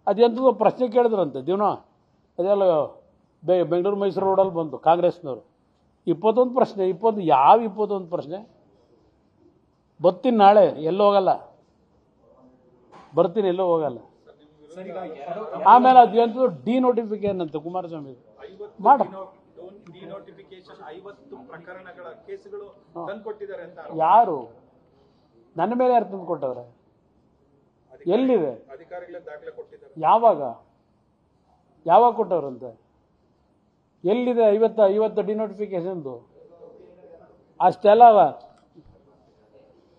ಅದೆಂಥದ್ದು ಪ್ರಶ್ನೆ ಕೇಳಿದ್ರಂತೆ ದಿನ ಅದೆಲ್ಲ ಬೆಂಗಳೂರು ಮೈಸೂರು ರೋಡಲ್ಲಿ ಬಂದು ಕಾಂಗ್ರೆಸ್ನವರು 21 ಪ್ರಶ್ನೆ 21 ಪ್ರಶ್ನೆ. ಬರ್ತೀನಿ ನಾಳೆ, ಎಲ್ಲೂ ಹೋಗಲ್ಲ, ಬರ್ತೀನಿ, ಎಲ್ಲೂ ಹೋಗಲ್ಲ. ಆಮೇಲೆ ಅದೇಂಥದ್ದು ಡಿನೋಟಿಫಿಕೇಶನ್ ಅಂತ ಕುಮಾರಸ್ವಾಮಿ ಮಾಡ ಯಾರು ನನ್ನ ಮೇಲೆ ಯಾರು ತಂದು ಕೊಟ್ಟವ್ರೆ? ಎಲ್ಲಿದೆ? ಯಾವಾಗ ಕೊಟ್ಟವ್ರಂತೆ? ಎಲ್ಲಿದೆ 50 ಡಿನೋಟಿಫಿಕೇಶನ್ದು? ಅಷ್ಟೆಲ್ಲ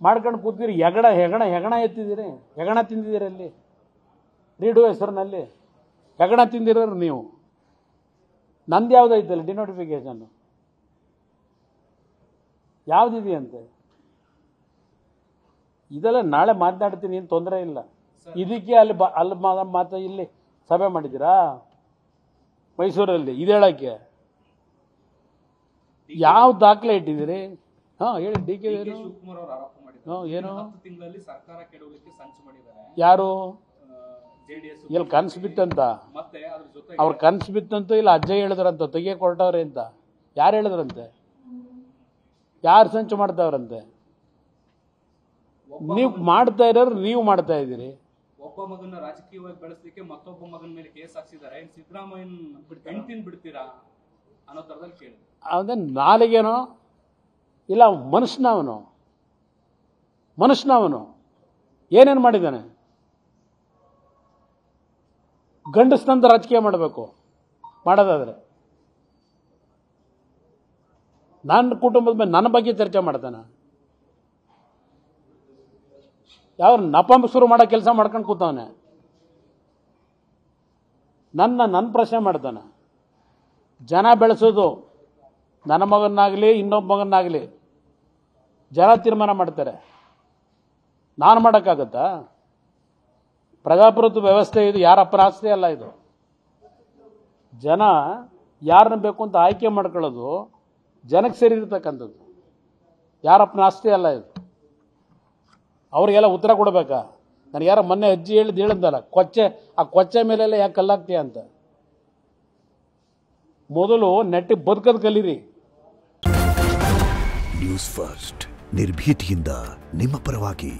ಮಾಡ್ಕೊಂಡು ಕೂತೀರಿ. ಹೆಗಣ ಎತ್ತಿದ್ದೀರಿ, ಹೆಗಣ ತಿಂದಿದ್ದೀರಿ. ಅಲ್ಲಿ ರೀಡು ಹೆಸರಿನಲ್ಲಿ ಹೆಗಣ ತಿಂದಿರೋರು ನೀವು. ನಂದು ಯಾವುದೈತಲ್ಲ ಡಿನೋಟಿಫಿಕೇಶನ್ನು? ಯಾವುದಿದೆಯಂತೆ? ಇದೆಲ್ಲ ನಾಳೆ ಮಾತನಾಡ್ತೀನಿ, ಏನು ತೊಂದರೆ ಇಲ್ಲ. ಇದಕ್ಕೆ ಅಲ್ಲಿ ಮಾತು ಇಲ್ಲಿ ಸಭೆ ಮಾಡಿದ್ದೀರಾ ಮೈಸೂರಲ್ಲಿ? ಇದು ಹೇಳಕ್ಕೆ ಯಾವ ದಾಖಲೆ ಇಟ್ಟಿದ್ದೀರಿ? ಹೇಳಿ. ಡಿ ಕೆ ಶಿವಕುಮಾರ್ ಅವರು ಆರೋಪ ಮಾಡಿದ್ದಾರೆ. ಏನು 10 ತಿಂಗಳಲ್ಲಿ ಸರ್ಕಾರ ಕೆಡವಲಿಕ್ಕೆ ಸಂಚು ಮಾಡಿದ್ದಾರೆ. ಯಾರು? ಇಲ್ಲಿ ಕನಸು ಬಿತ್ತಂತ, ಅವ್ರ ಕನಸು ಬಿತ್ತಂತ ಇಲ್ಲ ಅಜ್ಜ ಹೇಳಿದ್ರಂತ, ತೆಗಿಯಕ್ಕೆ ಹೊರಟವ್ರೆ ಅಂತ. ಯಾರು ಹೇಳಿದ್ರಂತೆ? ಯಾರು ಸಂಚು ಮಾಡ್ತಾವ್ರಂತೆ? ನೀವು ಮಾಡ್ತಾ ಇರೋರು, ನೀವು ಮಾಡ್ತಾ ಇದ್ದೀರಿ. ಒಬ್ಬ ಮಗನ ರಾಜಕೀಯವಾಗಿ ಬೆಳೆಸಲಿಕ್ಕೆ ಮತ್ತೊಬ್ಬ ಮಗನ ಮೇಲೆ ಕೇಸ್ ಹಾಕ್ಸಿದ್ದಾರೆ. ಸಿದ್ದರಾಮಯ್ಯನ ಹೆಂಡ್ತಿನ ಬಿಡ್ತೀರಾ ಅನ್ನೋ ತರದಲ್ಲಿ ಕೇಳಿ. ಅದೇ ನಾಲಿಗೆನೋ ಇಲ್ಲ ಮನುಷ್ಯನವನು ಏನೇನು ಮಾಡಿದ್ದಾನೆ? ಗಂಡಸ್ನಂತ ರಾಜಕೀಯ ಮಾಡಬೇಕು ಮಾಡೋದಾದ್ರೆ. ನನ್ನ ಕುಟುಂಬದ ಮೇಲೆ ನನ್ನ ಬಗ್ಗೆ ಚರ್ಚೆ ಮಾಡ್ತಾನೆ. ಯಾವ ನಪಂಸರು ಮಾಡೋ ಕೆಲಸ ಮಾಡ್ಕೊಂಡು ಕೂತವನೆ. ನನ್ನ ಪ್ರಶ್ನೆ ಮಾಡ್ತಾನೆ. ಜನ ಬೆಳೆಸೋದು ನನ್ನ ಮಗನಾಗಲಿ ಇನ್ನೊಬ್ಬ ಮಗನಾಗಲಿ ಜನ ತೀರ್ಮಾನ ಮಾಡ್ತಾರೆ. ನಾನು ಮಾಡೋಕ್ಕಾಗತ್ತಾ? ಪ್ರಜಾಪ್ರಭುತ್ವ ವ್ಯವಸ್ಥೆ ಇದು, ಯಾರಪ್ಪನ ಆಸ್ತಿ ಅಲ್ಲ ಇದು. ಜನ ಯಾರನ್ನ ಬೇಕು ಅಂತ ಆಯ್ಕೆ ಮಾಡ್ಕೊಳ್ಳೋದು ಜನಕ್ಕೆ ಸೇರಿ ಇರ್ತಕ್ಕಂಥದ್ದು, ಯಾರಪ್ಪನ ಆಸ್ತಿ ಅಲ್ಲ ಇದು. ಅವ್ರಿಗೆಲ್ಲ ಉತ್ತರ ಕೊಡಬೇಕಾ? ನನಗೆ ಯಾರೋ ಮೊನ್ನೆ ಅಜ್ಜಿ ಹೇಳಿದ್ದಲ್ಲ, ಕೊಚ್ಚೆ ಮೇಲೆಲ್ಲ ಯಾಕೆ ಕಲ್ಲಾಗ್ತೀಯ ಅಂತ. ಮೊದಲು ನೆಟ್ಟಿ ಬದುಕೋದು ಕಲೀರಿ. ನ್ಯೂಸ್ ಫಸ್ಟ್, ನಿರ್ಭೀತಿಯಿಂದ ನಿಮ್ಮ ಪರವಾಗಿ.